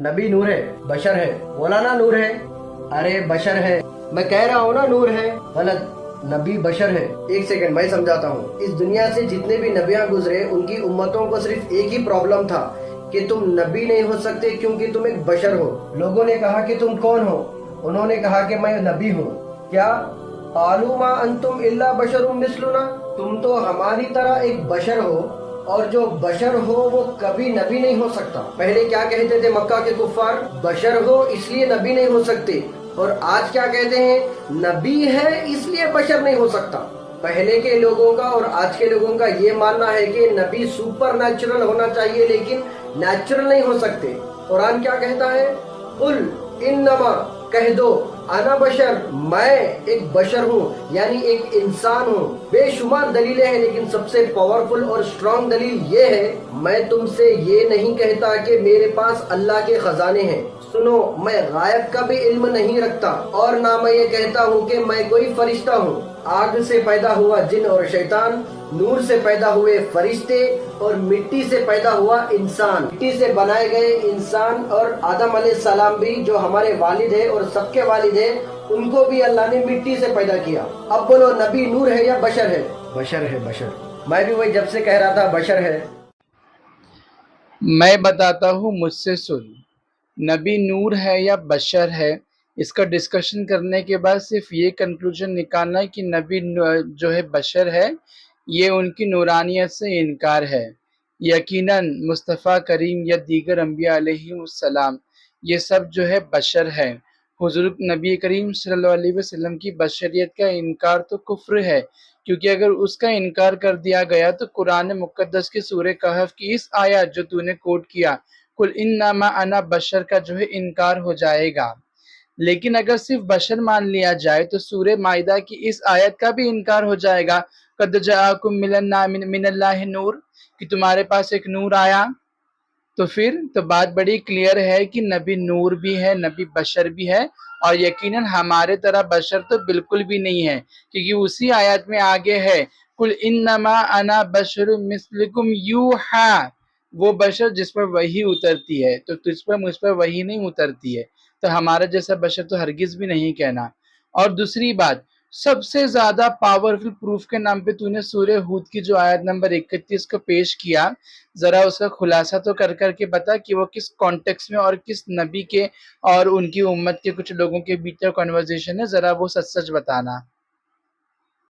नबी नूर है, बशर है। बोला ना नूर है, अरे बशर है। मैं कह रहा हूँ ना नूर है, गलत, नबी बशर है। एक सेकंड मैं समझाता हूँ। इस दुनिया से जितने भी नबियां गुजरे उनकी उम्मतों को सिर्फ एक ही प्रॉब्लम था कि तुम नबी नहीं हो सकते क्योंकि तुम एक बशर हो। लोगों ने कहा कि तुम कौन हो? उन्होंने कहा कि मैं नबी हूँ। क्या? आलू मा अंतुम इल्ला बशरुम मिस्लुना, तुम तो हमारी तरह एक बशर हो, और जो बशर हो वो कभी नबी नहीं हो सकता। पहले क्या कहते थे मक्का के कुफ्फार? बशर हो इसलिए नबी नहीं हो सकते। और आज क्या कहते हैं? नबी है इसलिए बशर नहीं हो सकता। पहले के लोगों का और आज के लोगों का ये मानना है कि नबी सुपर नेचुरल होना चाहिए लेकिन नेचुरल नहीं हो सकते। कुरान क्या कहता है? कुल इन्नमा, कह दो, अना बशर, मैं एक बशर हूँ, यानी एक इंसान हूँ। बेशुमार दलीलें हैं लेकिन सबसे पावरफुल और स्ट्रांग दलील ये है, मैं तुमसे ये नहीं कहता कि मेरे पास अल्लाह के खजाने हैं। सुनो, मैं गायब का भी इल्म नहीं रखता, और ना मैं ये कहता हूँ कि मैं कोई फरिश्ता हूँ। आग से पैदा हुआ जिन और शैतान, नूर से पैदा हुए फरिश्ते, और मिट्टी से पैदा हुआ इंसान। मिट्टी से बनाए गए इंसान और आदम अलैहिस्सलाम भी जो हमारे वालिद है और सबके वालिद है, उनको भी अल्लाह ने मिट्टी से पैदा किया। अब बोलो नबी नूर है या बशर है? बशर है, बशर। मैं भी वही जब से कह रहा था बशर है। मैं बताता हूँ, मुझसे सुन। नबी नूर है या बशर है, इसका डिस्कशन करने के बाद सिर्फ ये कंक्लूजन निकालना है कि नबी जो है बशर है, ये उनकी नूरानियत से इनकार है। यकीनन मुस्तफ़ा करीम या दीगर अम्बिया अलैहिमुस्सलाम, ये सब जो है बशर है। हुज़ूर नबी करीम सल्लल्लाहु अलैहि वसल्लम की बशरियत का इनकार तो कुफ्र है, क्योंकि अगर उसका इनकार कर दिया गया तो कुरान मुक़द्दस की सूरह कहफ की इस आयत जो तूने कोट किया, कुल इन्नमा अना बशर, का जो है इनकार हो जाएगा। लेकिन अगर सिर्फ बशर मान लिया जाए तो सूरह माइदा की इस आयत का भी इनकार हो जाएगा, कद जाअकुम मिनल्लाहि नूर, कि तुम्हारे पास एक नूर आया। तो फिर तो बात बड़ी क्लियर है कि नबी नूर भी है, नबी बशर भी है, और यकीनन हमारे तरह बशर तो बिल्कुल भी नहीं है, क्योंकि उसी आयत में आगे है, कुल इन्नमा अना बशर मिस्लुकुम यूहा, वो बशर जिस पर वही उतरती है, तो तुझ पर मुझ पर वही नहीं उतरती है, तो हमारा जैसा बशर तो हरगिज भी नहीं कहना। और दूसरी बात, सबसे ज्यादा पावरफुल प्रूफ के नाम पे तूने सूरह हूद की जो आयत नंबर 31 को पेश किया, जरा उसका खुलासा तो कर करके बता कि वो किस कॉन्टेक्स्ट में और किस नबी के और उनकी उम्मत के कुछ लोगों के बीच का कन्वर्सेशन है, जरा वो सच सच बताना।